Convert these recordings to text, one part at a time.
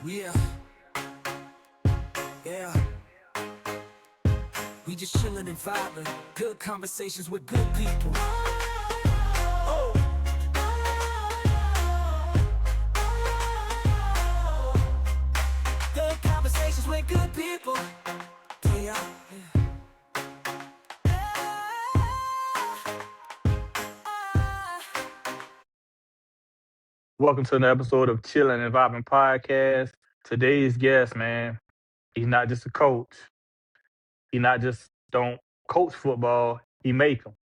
Yeah, yeah. We just chillin' and vibing. Good conversations with good people. Oh, good conversations with good people. Yeah, Welcome to another episode of Chillin' and Vibing Podcast. Today's guest, man, he's not just a coach. He not just don't coach football, he make them.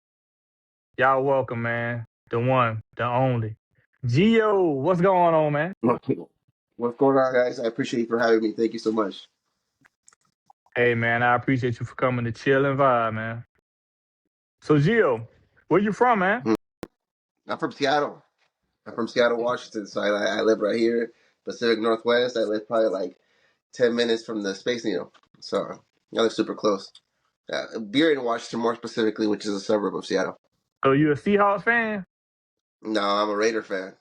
Y'all welcome, man. The one, the only. Gio, what's going on, man? What's going on, guys? I appreciate you for having me. Thank you so much. Hey, man, I appreciate you for coming to Chill and Vibe, man. So, Gio, where you from, man? Hmm. I'm from Seattle. I'm from Seattle, Washington. So I live right here, Pacific Northwest. I live probably like 10 minutes from the Space Needle. So I live super close. Burien, Washington, more specifically, which is a suburb of Seattle. So, you a Seahawks fan? No, I'm a Raider fan.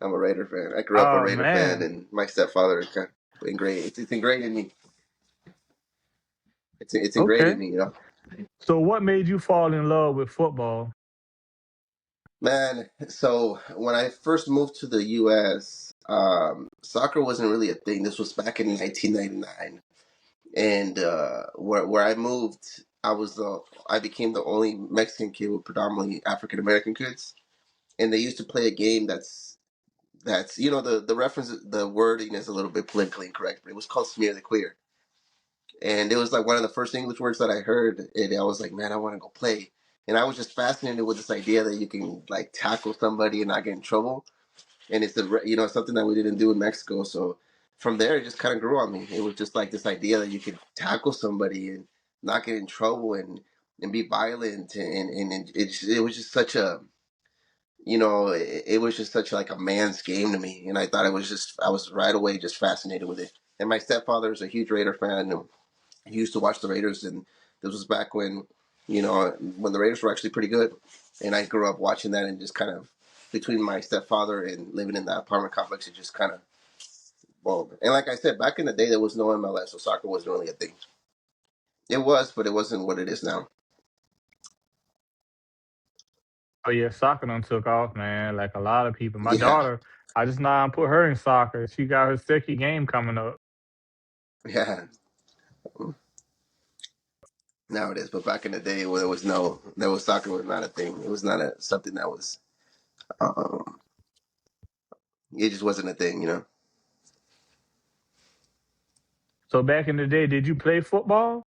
I'm a Raider fan. I grew up a Oh, Raider fan, man. and my stepfather kind of ingrained. It's ingrained in me. It's ingrained Okay. in me. So, what made you fall in love with football? Man, so when I first moved to the U.S., soccer wasn't really a thing. This was back in 1999, and where I moved, I became the only Mexican kid with predominantly African American kids, and they used to play a game that's the reference, the wording is a little bit politically incorrect, but it was called Smear the Queer, and it was like one of the first English words that I heard, and I was like, man, I want to go play. And I was just fascinated with this idea that you can like tackle somebody and not get in trouble, and it's something that we didn't do in Mexico. So from there, it just kind of grew on me. It was just like this idea that you could tackle somebody and not get in trouble and be violent, and it was just such a it was just such like a man's game to me, and I thought it was just I was right away just fascinated with it. And my stepfather is a huge Raider fan, and he used to watch the Raiders, and this was back when the Raiders were actually pretty good, and I grew up watching that, and just kind of between my stepfather and living in that apartment complex, it just kind of well, and like I said, back in the day, there was no MLS, so soccer wasn't really a thing. It was, but it wasn't what it is now. Oh yeah, soccer done took off, man. Like a lot of people. My Yeah, daughter, I just now put her in soccer. She got her second game coming up. yeah. Now it is, but back in the day, where there was soccer was not a thing. It was not something that was. Um, it just wasn't a thing. So back in the day, did you play football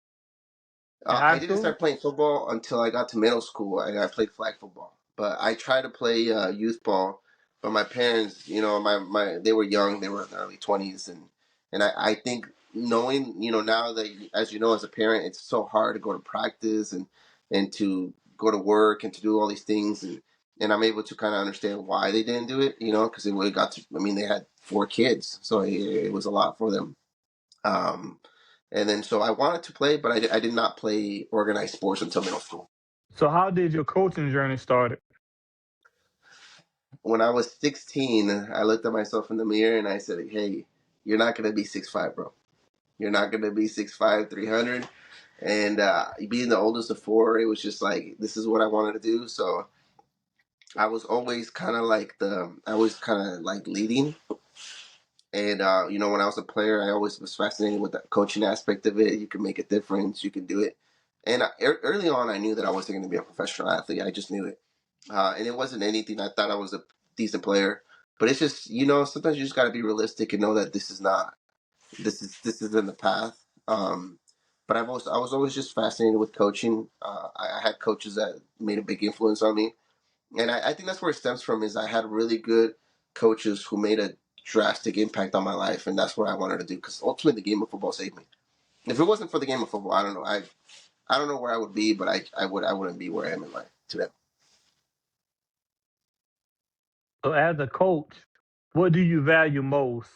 in I high didn't school? start playing football until I got to middle school. I played flag football, but I tried to play youth ball. But my parents, they were young; they were in their early 20s, and I think knowing, now that as you know, as a parent, it's so hard to go to practice and to go to work and to do all these things, and I'm able to kind of understand why they didn't do it, because it would have got to. I mean, they had 4 kids, so it was a lot for them. Um, and then so I wanted to play, but I did not play organized sports until middle school. So how did your coaching journey started? When I was 16, I looked at myself in the mirror and I said, "Hey, you're not gonna be 6'5", bro. You're not gonna be 6'5", 300." And being the oldest of four, it was just like this is what I wanted to do. So I was always kind of like leading. And when I was a player, I always was fascinated with the coaching aspect of it. You can make a difference. You can do it. And early on, I knew that I wasn't going to be a professional athlete. I just knew it, and it wasn't anything. I thought I was a decent player, but it's just sometimes you just got to be realistic and know that this is not this is in the path. But I was always just fascinated with coaching. I had coaches that made a big influence on me, and I think that's where it stems from. Is I had really good coaches who made a drastic impact on my life, and that's what I wanted to do. Because ultimately, the game of football saved me. If it wasn't for the game of football, I don't know. I don't know where I would be, but I wouldn't be where I am in life today. So as a coach, what do you value most?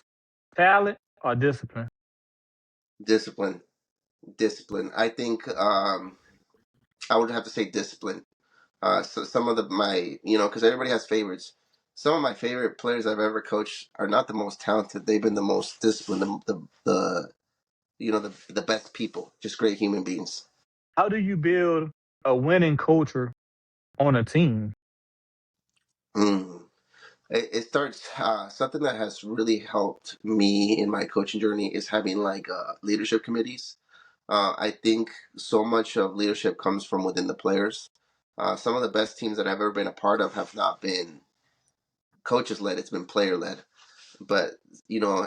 Talent or discipline? Discipline, discipline. I think I would have to say discipline. So some of my because everybody has favorites. some of my favorite players I've ever coached are not the most talented. They've been the most disciplined, the the best people, just great human beings. How do you build a winning culture on a team? Mm. It starts something that has really helped me in my coaching journey is having like leadership committees. I think so much of leadership comes from within the players. Some of the best teams that I've ever been a part of have not been coaches led; it's been player led. But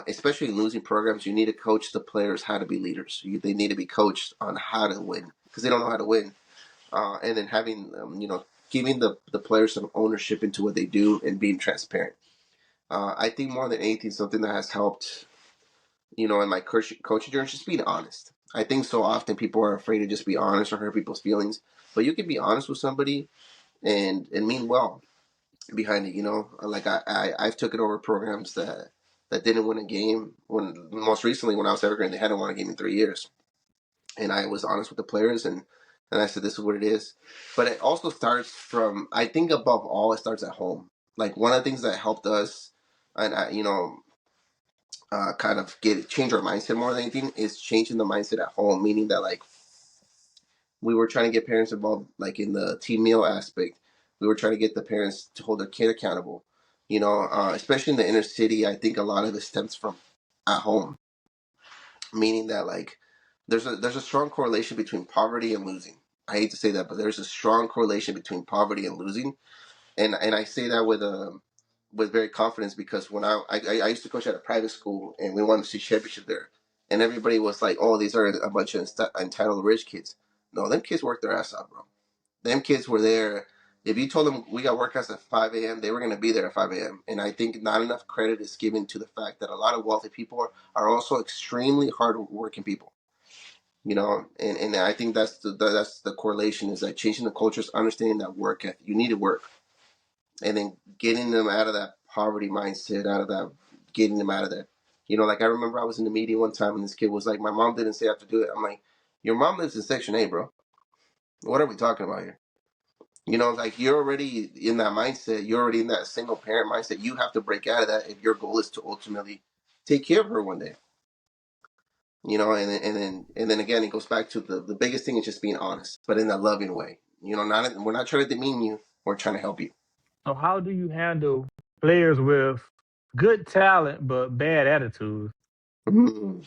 especially in losing programs, you need to coach the players how to be leaders. They need to be coached on how to win because they don't know how to win. And then having giving the players some ownership into what they do and being transparent. I think more than anything, something that has helped, in my coaching journey, is just being honest. I think so often people are afraid to just be honest or hurt people's feelings, but you can be honest with somebody and mean well behind it. Like I've taken over programs that didn't win a game. When most recently when I was Evergreen, they hadn't won a game in 3 years, and I was honest with the players and I said this is what it is. But it also starts from, I think above all, it starts at home. Like one of the things that helped us, and kind of change our mindset more than anything is changing the mindset at home, meaning that like we were trying to get parents involved, like in the team meal aspect. We were trying to get the parents to hold their kid accountable. Especially in the inner city, I think a lot of this stems from at home, meaning that like there's a strong correlation between poverty and losing. I hate to say that, but there's a strong correlation between poverty and losing, and I say that with very confidence because when I used to coach at a private school and we wanted to see championship there, and everybody was like, "Oh, these are a bunch of entitled rich kids." No, them kids worked their ass off, bro. Them kids were there. If you told them we got workouts at 5 a.m., they were going to be there at 5 a.m. And I think not enough credit is given to the fact that a lot of wealthy people are also extremely hardworking people. And I think that's the correlation is that changing the culture is understanding that work ethic. You need to work, and then getting them out of that poverty mindset, getting them out of that. Like I remember I was in the meeting one time and this kid was like, "My mom didn't say I have to do it." I'm like, "Your mom lives in Section 8, bro. What are we talking about here?" Like you're already in that mindset. You're already in that single parent mindset. You have to break out of that if your goal is to ultimately take care of her one day. And then again, it goes back to the biggest thing is just being honest, but in a loving way. We're not trying to demean you. We're trying to help you. So how do you handle players with good talent but bad attitudes? Mm.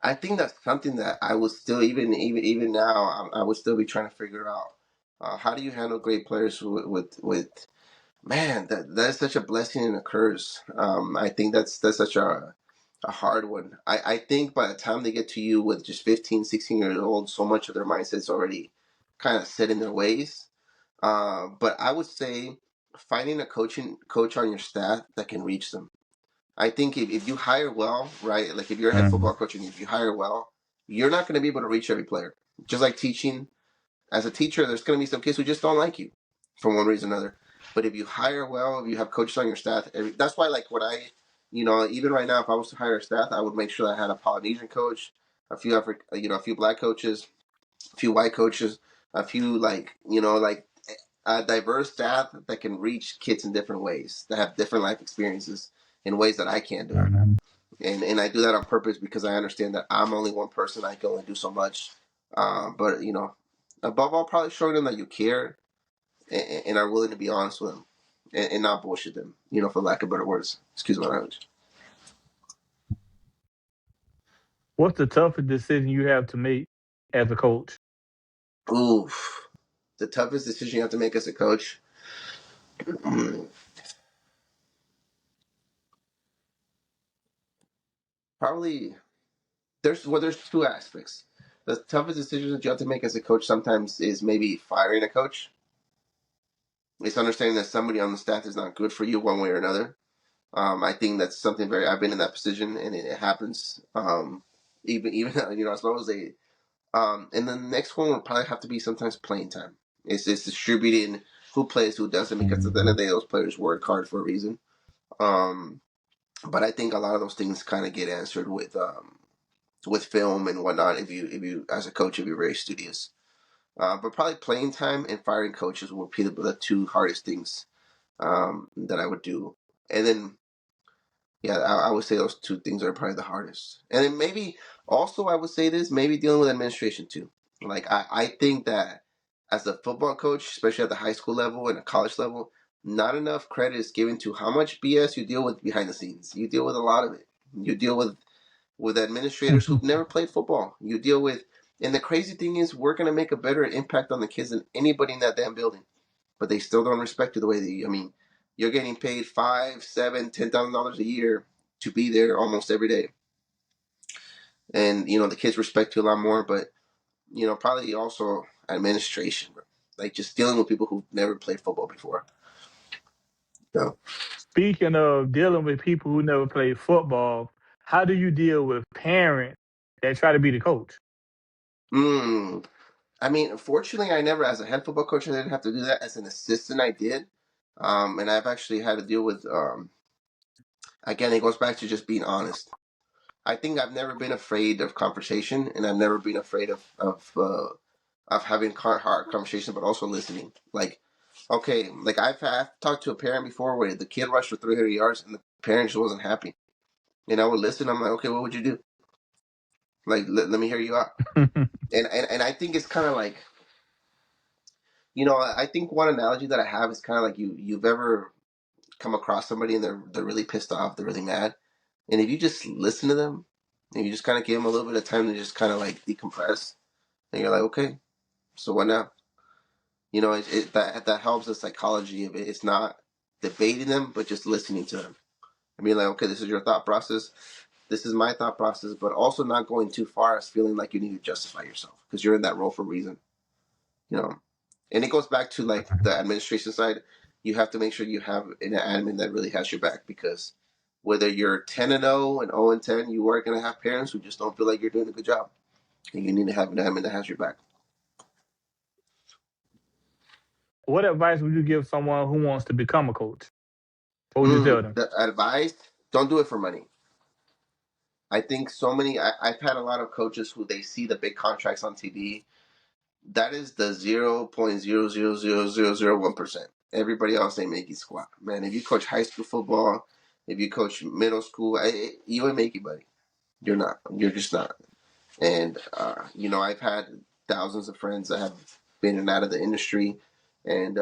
I think that's something that I would still even now I would still be trying to figure out. How do you handle great players with man, that is such a blessing and a curse. I think that's such a hard one. I think by the time they get to you with just 15, 16 years old, so much of their mindset's already kind of set in their ways. But I would say finding a coach on your staff that can reach them. I think if you hire well, right, like if you're a head Mhm. football coach and if you hire well, you're not going to be able to reach every player. Just like teaching, as a teacher, there's going to be some kids who just don't like you for one reason or another. But if you hire well, if you have coaches on your staff, that's why, like, when even right now, if I was to hire a staff, I would make sure I had a Polynesian coach, a few black coaches, a few white coaches, a few, like a diverse staff that can reach kids in different ways, that have different life experiences in ways that I can't do. Mhm. And I do that on purpose because I understand that I'm only one person. I can only do so much. But above all, probably showing them that you care and are willing to be honest with them and not bullshit them. For lack of better words. Excuse my language. What's the toughest decision you have to make as a coach? Oof, the toughest decision you have to make as a coach. Probably there's two aspects. The toughest decisions that you have to make as a coach sometimes is maybe firing a coach. It's understanding that somebody on the staff is not good for you one way or another. I think that's something very. I've been in that position, and it happens. Even as long as they. And then the next one would probably have to be sometimes playing time. It's distributing who plays, who doesn't, because at the end of Mhm. the day, those players work hard for a reason. Um, but I think a lot of those things kind of get answered with film and whatnot. If you as a coach, if you're very studious. But probably playing time and firing coaches will be the two hardest things that I would do. And then, yeah, I would say those two things are probably the hardest. And then maybe also I would say this, maybe dealing with administration too. Like I think that as a football coach, especially at the high school level and the college level, not enough credit is given to how much BS you deal with behind the scenes. You deal with a lot of it. You deal with administrators who've never played football. You deal with, and the crazy thing is, we're gonna make a better impact on the kids than anybody in that damn building. But they still don't respect you the way that you. I mean, you're getting paid $5, $7, $10,000 a year to be there almost every day, and the kids respect you a lot more. But probably also administration, bro. Like just dealing with people who've never played football before. So, Speaking of dealing with people who never played football, how do you deal with parents that try to be the coach? I mean, fortunately, I never, as a head football coach, I didn't have to do that. As an assistant, I did, and I've actually had to deal with. Again, it goes back to just being honest. I think I've never been afraid of conversation, and I've never been afraid of having hard conversation, but also listening. Like, okay, like I've talked to a parent before where the kid rushed for 300 yards, and the parent just wasn't happy, and I would listen. I'm like, okay, what would you do? Like, let me hear you out. And I think it's kind of like, I think one analogy that I have is kind of like you've ever come across somebody and they're really pissed off, they're really mad, and if you just listen to them, and you just kind of give them a little bit of time to just kind of like decompress, and you're like, okay, so what now? That helps the psychology of it. It's not debating them, but just listening to them. I mean, like, okay, this is your thought process. This is my thought process, but also not going too far as feeling like you need to justify yourself because you're in that role for a reason. You know, and it goes back to like the administration side. You have to make sure you have an admin that really has your back because whether you're 10-0 and 0-10, you are going to have parents who just don't feel like you're doing a good job, and you need to have an admin that has your back. What advice would you give someone who wants to become a coach? What would you tell them? The advice: don't do it for money. I think I've had a lot of coaches who they see the big contracts on TV. That is the 0.0000001%. Everybody else ain't making squat. Man, if you coach high school football, if you coach middle school, you ain't making money. You're not. You're just not. And, I've had thousands of friends that have been in and out of the industry. And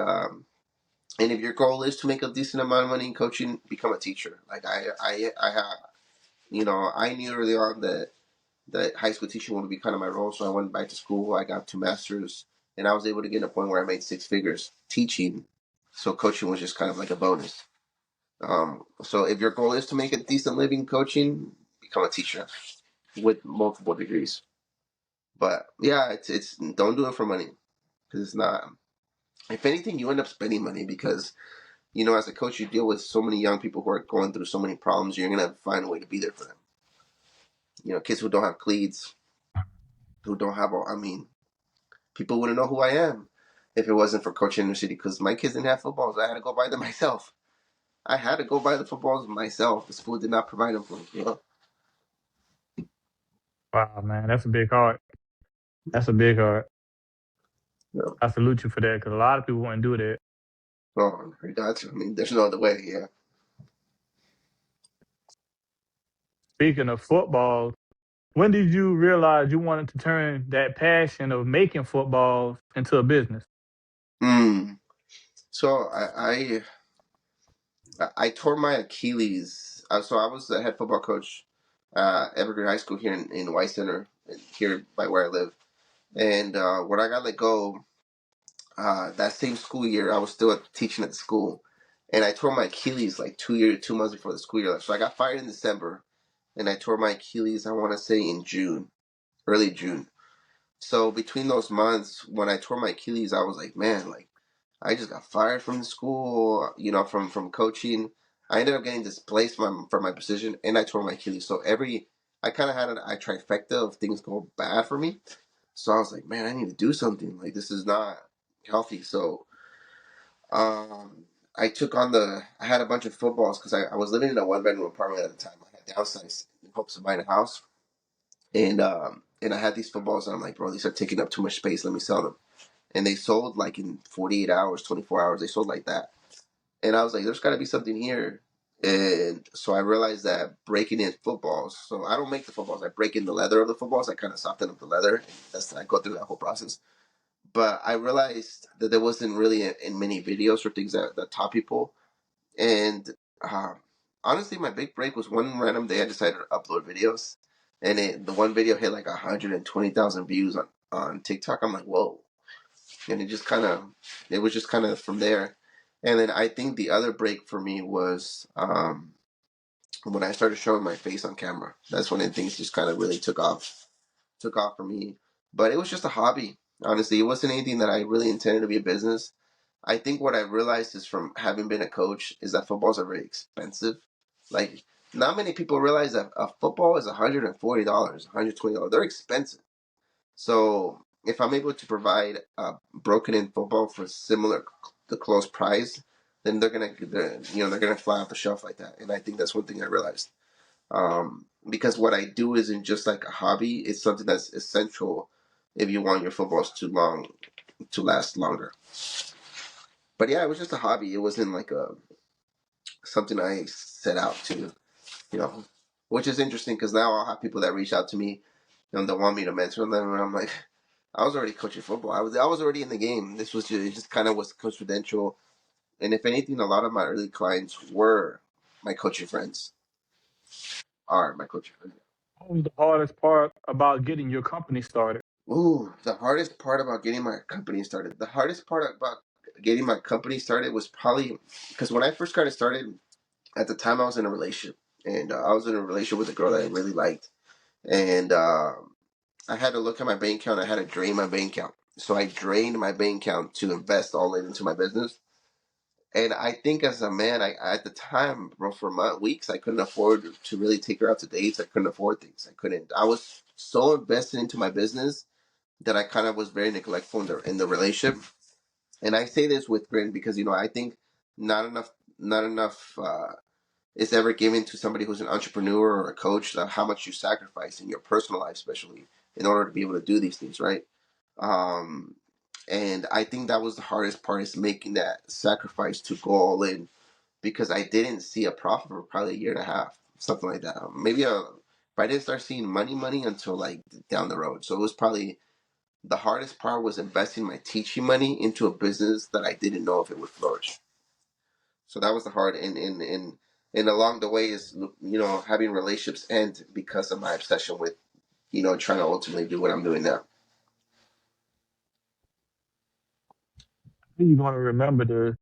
if your goal is to make a decent amount of money in coaching, become a teacher. Like I have, I knew early on that high school teaching would be kind of my role. So I went back to school. I got 2 masters, and I was able to get to a point where I made 6 figures teaching. So coaching was just kind of like a bonus. So if your goal is to make a decent living coaching, become a teacher with multiple degrees. But yeah, it's don't do it for money because it's not. If anything, you end up spending money because as a coach, you deal with so many young people who are going through so many problems. You're gonna find a way to be there for them. Kids who don't have cleats, who don't have. I mean, people wouldn't know who I am if it wasn't for coaching in the city because my kids didn't have footballs. I had to go buy them myself. I had to go buy the footballs myself. The school did not provide them for me. Wow, man, that's a big heart. That's a big heart. You know. I salute you for that because a lot of people wouldn't do that. Oh, I mean, there's no other way. Yeah. Speaking of football, when did you realize you wanted to turn that passion of making footballs into a business? So I tore my Achilles. So I was the head football coach Evergreen High School here in White Center, here by where I live. And when I got let go, that same school year, I was still teaching at the school, and I tore my Achilles like 2 months before the school year left. So I got fired in December, and I tore my Achilles. I want to say in June, early June. So between those months, when I tore my Achilles, I was like, man, like I just got fired from the school, from coaching. I ended up getting displaced from my position, and I tore my Achilles. So I kind of had a trifecta of things go bad for me. So I was like, man, I need to do something. Like this is not healthy. So I took on I had a bunch of footballs because I was living in a 1 bedroom apartment at the time. I had downsized in hopes of buying a house. And I had these footballs, and I'm like, bro, these are taking up too much space. Let me sell them. And they sold like in 48 hours, 24 hours. They sold like that. And I was like, there's got to be something here. And so I realized that breaking in footballs. So I don't make the footballs. I break in the leather of the footballs. I kind of soften up the leather. I go through that whole process. But I realized that there wasn't really in many videos or things that taught people. And um, honestly, my big break was one random day I decided to upload videos, and the one video hit like 120,000 views on TikTok. I'm like, whoa, and it was just kind of from there. And then I think the other break for me was when I started showing my face on camera. That's when things just kind of really took off for me. But it was just a hobby. Honestly, it wasn't anything that I really intended to be a business. I think what I realized is from having been a coach is that footballs are very expensive. Like, not many people realize that a football is $140, $120. They're expensive. So if I'm able to provide a broken in football for similar the close price, then they're gonna fly off the shelf like that. And I think that's one thing I realized. Because what I do isn't just like a hobby; it's something that's essential if you want your footballs to last longer. But yeah, it was just a hobby. It wasn't like a something I set out to, you know, which is interesting because now I'll have people that reach out to me, that want me to mentor them, and I'm like, I was already coaching football. I was already in the game. This was just, it just kind of was confidential, and if anything, a lot of my early clients were my coaching friends. Are my coaching friends. What was the hardest part about getting your company started? Ooh, the hardest part about getting my company started. The hardest part about getting my company started was probably because when I first got it started, at the time I was in a relationship, and I was in a relationship with a girl that I really liked, and I had to look at my bank account. I had to drain my bank account, so I drained my bank account to invest all in into my business. And I think as a man, I at the time, bro, for weeks, I couldn't afford to really take her out to dates. I couldn't afford things. I couldn't. I was so invested into my business that I kind of was very neglectful in the relationship. And I say this with grin because I think not enough is ever given to somebody who's an entrepreneur or a coach, that how much you sacrifice in your personal life, especially in order to be able to do these things, right? Um, and I think that was the hardest part, is making that sacrifice to go all in, because I didn't see a profit for probably a year and a half, something like that. But I didn't start seeing money until like down the road. So it was probably the hardest part was investing my teaching money into a business that I didn't know if it would flourish. So that was the hard, and along the way is having relationships end because of my obsession with trying to ultimately do what I'm doing now. You're going to remember this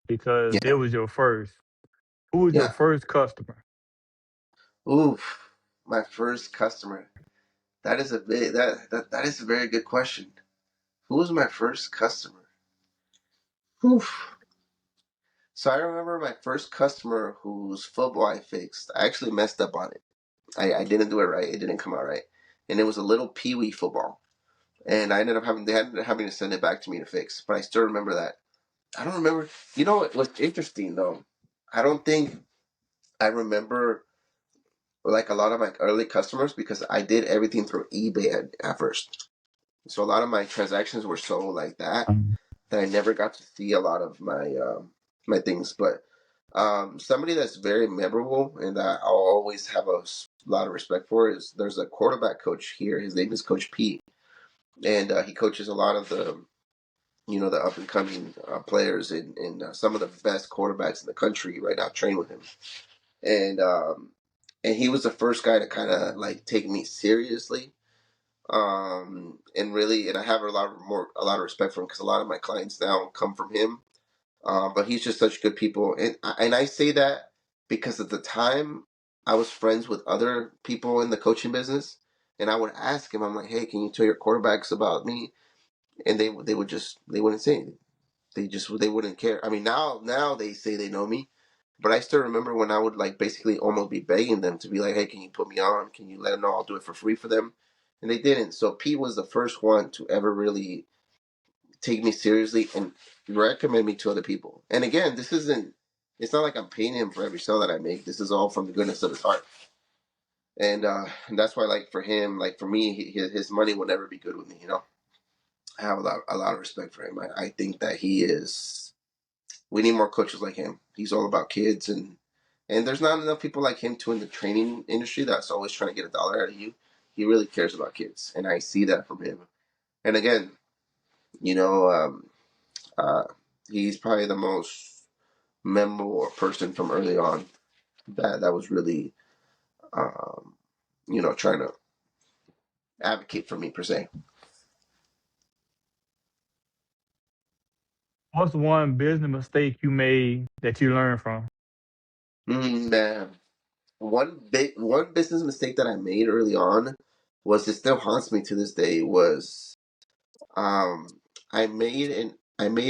because it Yeah, was your first. Who was your yeah. first customer? Oof, my first customer. That is a big that is a very good question. Who was my first customer? Oof. So I remember my first customer whose football I fixed. I actually messed up on it. I didn't do it right. It didn't come out right, and it was a little peewee football. And they ended up having to send it back to me to fix. But I still remember that. I don't remember. What's interesting though? I don't think I remember like a lot of my early customers, because I did everything through eBay at first. So a lot of my transactions were so like that I never got to see a lot of my things. But somebody that's very memorable and that I'll always have a lot of respect for is, there's a quarterback coach here. His name is Coach P, and he coaches a lot of the up and coming players, and some of the best quarterbacks in the country right now train with him. And and he was the first guy to kind of like take me seriously. And I have a lot of respect for him, because a lot of my clients now come from him. But he's just such good people, and I say that because at the time I was friends with other people in the coaching business, and I would ask him, I'm like, hey, can you tell your quarterbacks about me? And they wouldn't say anything. They wouldn't care. I mean, now they say they know me, but I still remember when I would like basically almost be begging them to be like, hey, can you put me on? Can you let them know I'll do it for free for them? And they didn't. So Pete was the first one to ever really take me seriously and recommend me to other people. And again, it's not like I'm paying him for every sale that I make. This is all from the goodness of his heart. And that's why, like, for him, like for me, his money will never be good with me. I have a lot of respect for him. I think that he is We need more coaches like him. He's all about kids, and there's not enough people like him too in the training industry that's always trying to get a dollar out of you. He really cares about kids, and I see that from him. And again, you know, uh, he's probably the most memorable person from early on that was really, um, trying to advocate for me per se. What's one business mistake you made that you learned from? Man, one business mistake that I made early on was it still haunts me to this day was um I made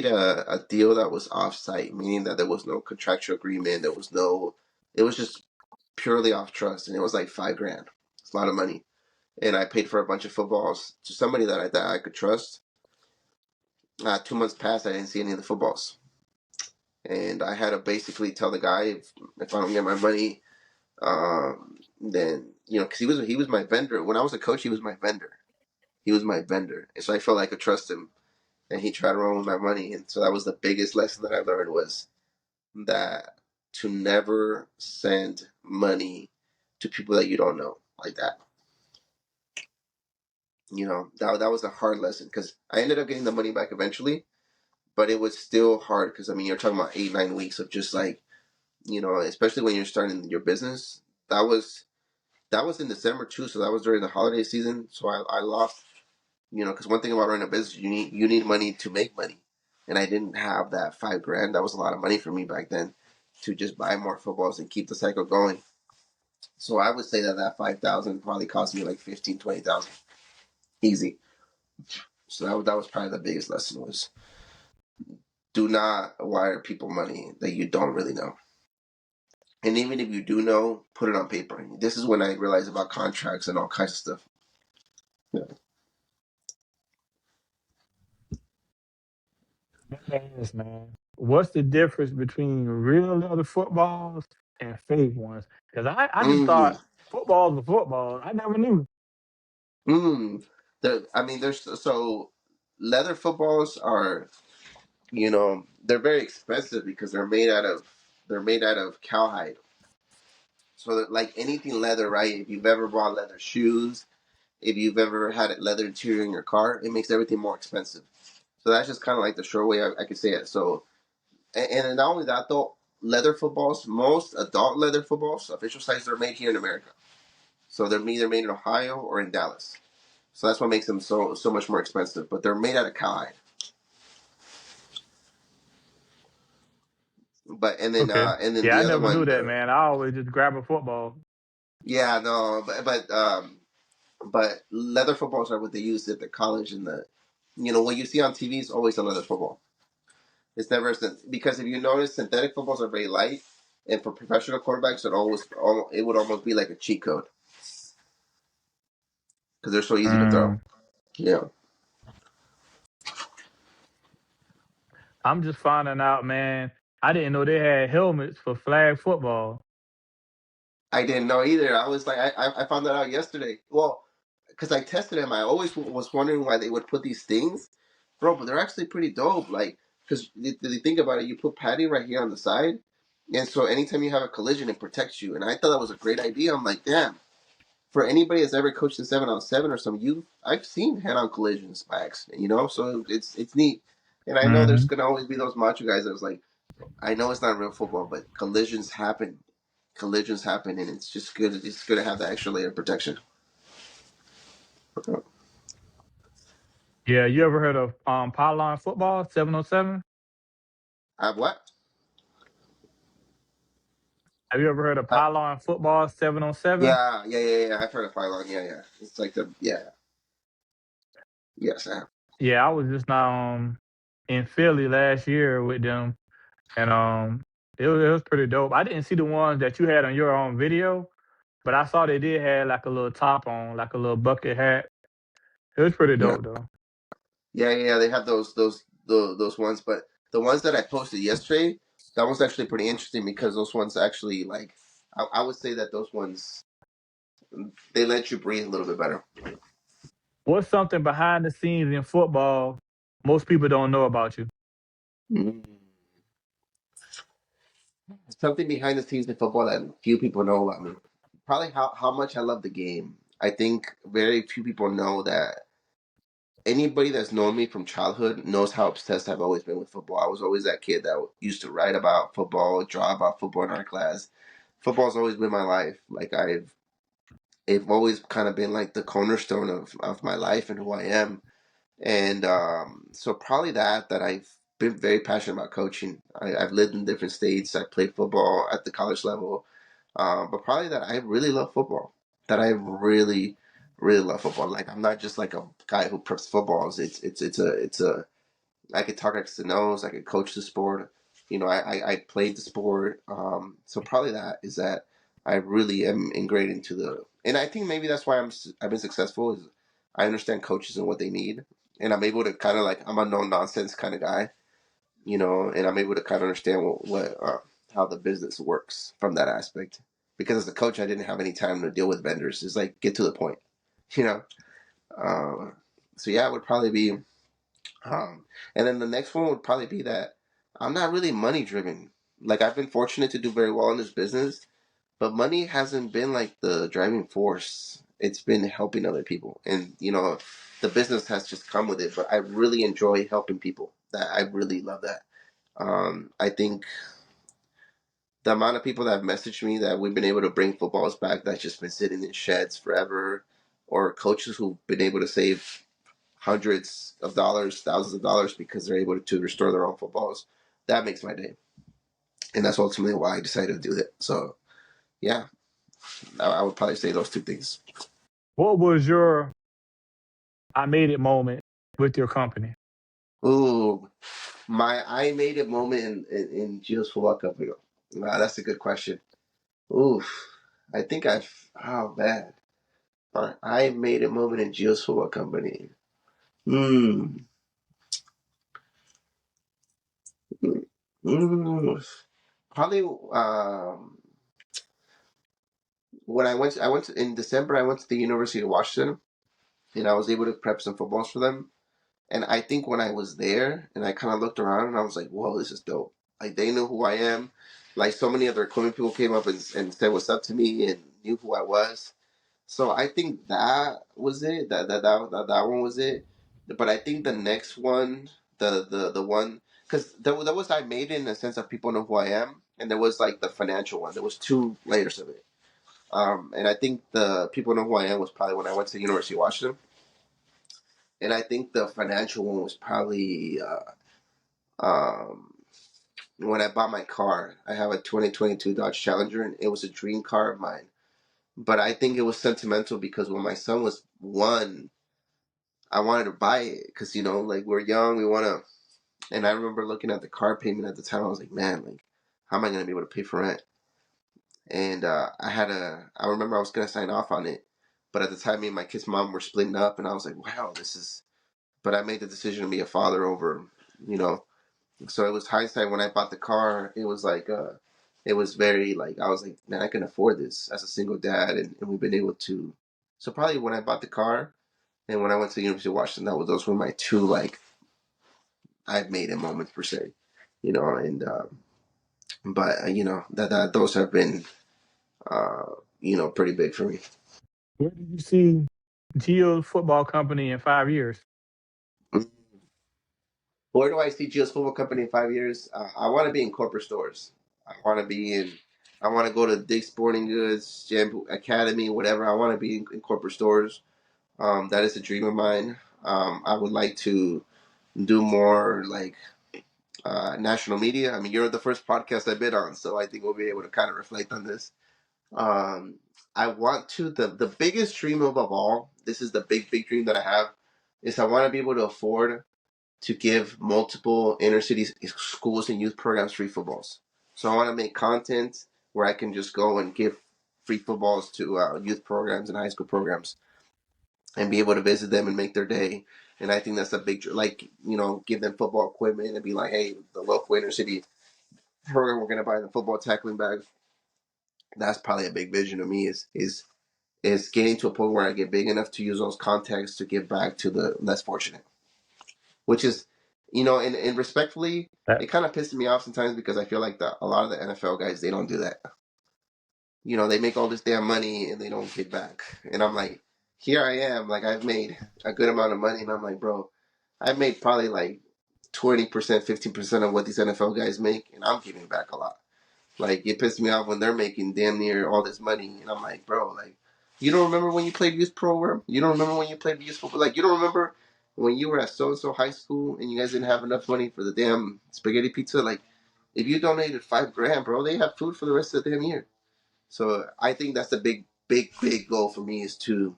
a deal that was off site, meaning that there was no contractual agreement, it was just purely off trust, and it was like 5 grand. It's a lot of money. And I paid for a bunch of footballs to somebody that I could trust. 2 months passed, I didn't see any of the footballs. And I had to basically tell the guy if I don't get my money, then because he was my vendor when I was a coach. He was my vendor. He was my vendor, and so I felt like I could trust him. And he tried to run with my money, and so that was the biggest lesson that I learned was that to never send money to people that you don't know like that. That was a hard lesson because I ended up getting the money back eventually, but it was still hard because I mean you're talking about 8 9 weeks of just like especially when you're starting your business. That was that was in December too, so that was during the holiday season. So I lost, because one thing about running a business, you need money to make money, and I didn't have that 5 grand. That was a lot of money for me back then to just buy more footballs and keep the cycle going. So I would say that 5,000 probably cost me like 15 20,000 easy. So that was probably the biggest lesson was do not wire people money that you don't really know. And even if you do know, put it on paper. This is when I realized about contracts and all kinds of stuff. Yeah. Yes, man. What's the difference between real leather footballs and fake ones? Because I just Mm, thought footballs were footballs. I never knew. mm. I mean, there's so leather footballs are, they're very expensive because they're made out of cowhide. So that, like anything leather, right? If you've ever bought leather shoes, if you've ever had a leather interior in your car, it makes everything more expensive. So that's just kind of like the short way I could say it. So and not only that though, leather footballs, most adult leather footballs, official size, they're made here in America. So they're either made in Ohio or in Dallas. So that's what makes them so much more expensive. But they're made out of cowhide. But Okay. and then Yeah, the I other never knew one, that, man. I always just grab a football. yeah, no, but leather footballs are what they use at the college and what you see on TV is always a leather football. It's never because if you notice, synthetic footballs are very light, and for professional quarterbacks, it would almost be like a cheat code because they're so easy to throw. Mm, Yeah, I'm just finding out, man. I didn't know they had helmets for flag football. I didn't know either. I was like, I found that out yesterday. Well, because I tested them, I always was wondering why they would put these things, bro. But they're actually pretty dope. Like, because you think about it, you put padding right here on the side, and so anytime you have a collision, it protects you. And I thought that was a great idea. I'm like, damn. For anybody that's ever coached in 7-on-7 or some youth, I've seen head-on collisions by accident. So it's neat. And I know there's Hmm. gonna always be those macho guys that was like, I know it's not real football, but collisions happen, and it's just good. It's good to have that extra layer of protection. Yeah, you ever heard of pylon football, 707? I have what? Have you ever heard of I, pylon football, 707? yeah. I've heard of pylon. Yeah. It's like yes, I have. Yeah, I was just in Philly last year with them, and it was pretty dope. I didn't see the ones that you had on your own video, but I saw they did have like a little top on, like a little bucket hat. It was pretty Yeah, dope though. yeah. They have those ones, but the ones that I posted yesterday, that was actually pretty interesting because those ones actually like I would say that those ones they let you breathe a little bit better. What's something behind the scenes in football most people don't know about you? Mm. something behind the scenes in football that few people know about me. Probably how much I love the game. I think very few people know that anybody that's known me from childhood knows how obsessed I've always been with football. I was always that kid that used to write about football, draw about football in our class. Football's always been my life. Like it's always kind of been like the cornerstone of my life and who I am. And so probably that I've been very passionate about coaching. I've lived in different states. I played football at the college level, but probably that I really love football. That I really, really love football. Like I'm not just like a guy who preps footballs. It's a I could talk X to nose. I could coach the sport. You know, I played the sport. So probably that is that I really am ingrained into the, and I think maybe that's why I've been successful is I understand coaches and what they need, and I'm able to kind of like I'm a no nonsense kind of guy, you know, and I'm able to kind of understand what how the business works from that aspect. Because as a coach, I didn't have any time to deal with vendors. It's like get to the point, you know. Uh, so yeah, it would probably be um, and then the next one would probably be that I'm not really money driven. Like I've been fortunate to do very well in this business, but money hasn't been like the driving force. It's been helping other people, and you know, the business has just come with it. But I really enjoy helping people. That I really love that. I think the amount of people that have messaged me that we've been able to bring footballs back that's just been sitting in sheds forever, or coaches who've been able to save hundreds of dollars, thousands of dollars because they're able to restore their own footballs. That makes my day, and that's ultimately why I decided to do that. So yeah, I would probably say those two things. What was your I made it moment with your company? Ooh, my I made it moment in Gio's football company. Wow, that's a good question. Oof, I think oh man, my I made it moment in Gio's football company. Hmm. Mm, probably when I went to, in December. I went to the University of Washington, and I was able to prep some footballs for them. And I think when I was there, and I kind of looked around, and I was like, "Whoa, this is dope!" Like they knew who I am. Like so many other equipment people came up and said what's up to me and knew who I was. So I think that was it. That one was it. But I think the next one, the one, because there was I made it in the sense of people know who I am, and there was like the financial one. There was two layers of it. And I think the people know who I am was probably when I went to the University of Washington, and I think the financial one was probably when I bought my car. I have a 2022 Dodge Challenger, and it was a dream car of mine. But I think it was sentimental because when my son was one, I wanted to buy it because you know, like we're young, we want to. And I remember looking at the car payment at the time. I was like, man, like, how am I gonna be able to pay for rent? And I remember I was gonna sign off on it, but at the time, me and my kid's mom were splitting up, and I was like, wow, this is. But I made the decision to be a father over, you know. So it was hindsight when I bought the car. It was like, it was very like I was like, man, I can afford this as a single dad, and we've been able to. So probably when I bought the car and when I went to the University of Washington, those were my two like I've made in moments per se, you know. And but you know that those have been uh, you know pretty big for me. Where did you see Gio's football company in 5 years? Where do I see Gio's Football Company in 5 years? I want to be in corporate stores. I want to be in. I want to go to Dick's Sporting Goods, Shampoo Academy, whatever. I want to be in corporate stores. That is a dream of mine. I would like to do more like national media. I mean, you're the first podcast I've been on, so I think we'll be able to kind of reflect on this. Um, I want to the biggest dream of all. This is the big dream that I have. Is I want to be able to afford to give multiple inner city schools and youth programs free footballs. So I want to make content where I can just go and give free footballs to youth programs and high school programs and be able to visit them and make their day. And I think that's a big, like, you know, give them football equipment and be like, hey, the local inner city program, we're going to buy the football tackling bags. That's probably a big vision of me is getting to a point where I get big enough to use those contacts to give back to the less fortunate, which is and respectfully, That, it kind of pisses me off sometimes because I feel like a lot of the NFL guys, they don't do that. They make all this damn money and they don't give back. And I'm like, here I am, like I've made a good amount of money, and I'm like, bro, I've made probably like 20%, 15% of what these NFL guys make, and I'm giving back a lot. Like it pisses me off when they're making damn near all this money, and I'm like, bro, like you don't remember when you played youth program? You don't remember when you played youth football? Like you don't remember when you were at so and so high school and you guys didn't have enough money for the damn spaghetti pizza? Like if you donated $5,000, bro, they have food for the rest of the damn year. So I think that's the big, big, big goal for me is to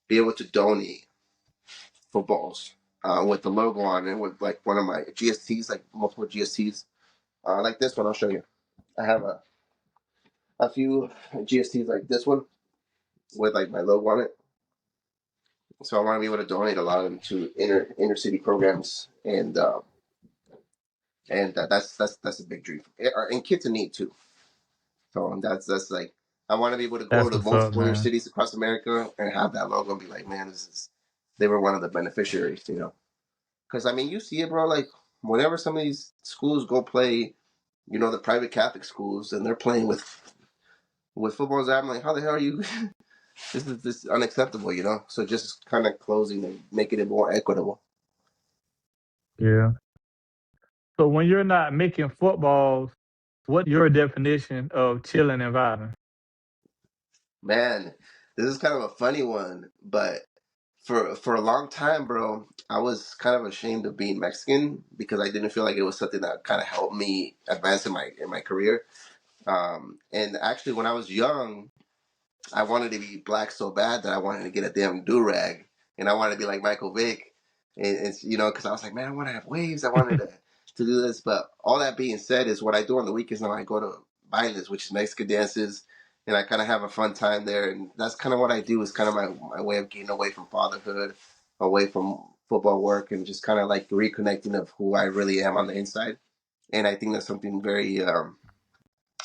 be able to donate footballs with the logo on it, with like one of my GSTs, like multiple GSTs, like this one. I'll show you. I have a few GSTs like this one with like my logo on it. So I want to be able to donate a lot of them to inner city programs, and that's a big dream, and kids in need too. So that's like I want to be able to go that's to what's up, multiple inner man. cities across America and have that logo and be like, man, they were one of the beneficiaries, Because I mean, you see it, bro. Like whenever some of these schools go play, the private Catholic schools, and they're playing with footballs, I'm like, how the hell are you? This is unacceptable. So just kind of closing and making it more equitable. Yeah. So when you're not making footballs, what's your definition of chilling and vibing? Man, this is kind of a funny one, but for a long time, bro, I was kind of ashamed of being Mexican because I didn't feel like it was something that kind of helped me advance in my career. And actually, when I was young, I wanted to be black so bad that I wanted to get a damn do rag, and I wanted to be like Michael Vick, and it's because I was like, man, I want to have waves. I wanted to do this, but all that being said, is what I do on the weekends now. I go to bailes, which is Mexican dances, and I kind of have a fun time there, and that's kind of what I do. Is kind of my way of getting away from fatherhood, away from football work, and just kind of like reconnecting of who I really am on the inside. And I think that's something very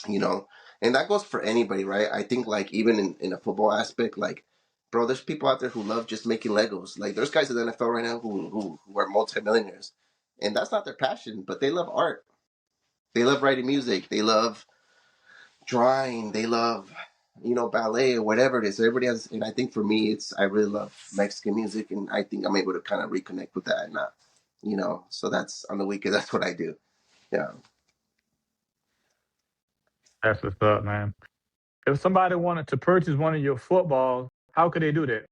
you know and that goes for anybody, right? I think like even in a football aspect, like bro, there's people out there who love just making Legos. Like there's guys in the NFL right now who are multimillionaires, and that's not their passion, but they love art, they love writing music, they love drawing, they love ballet or whatever it is. So everybody has, and I think for me, it's I really love Mexican music, and I think I'm able to kind of reconnect with that, and not so that's on the weekend. That's what I do. Yeah. That's what's up, man. If somebody wanted to purchase one of your footballs, how could they do that?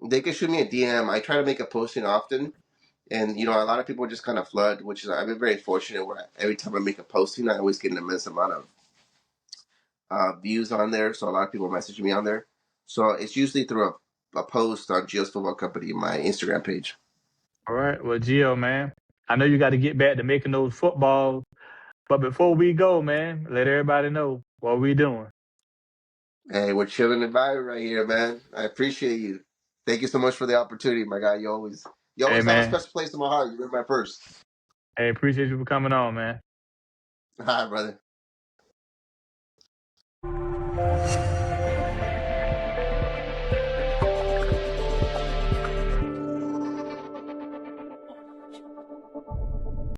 They can shoot me a DM. I try to make a posting often, and a lot of people just kind of flood, which is I've been very fortunate where every time I make a posting, I always get an immense amount of views on there. So a lot of people message me on there. So it's usually through a post on Gio's Football Company, my Instagram page. All right. Well, Gio, man, I know you got to get back to making those footballs. But before we go, man, let everybody know what we doing. Hey, we're chilling and vibing right here, man. I appreciate you. Thank you so much for the opportunity, my guy. You always Hey, have a man. special place in my heart. You're my first. Hey, appreciate you for coming on, man. Hi, brother.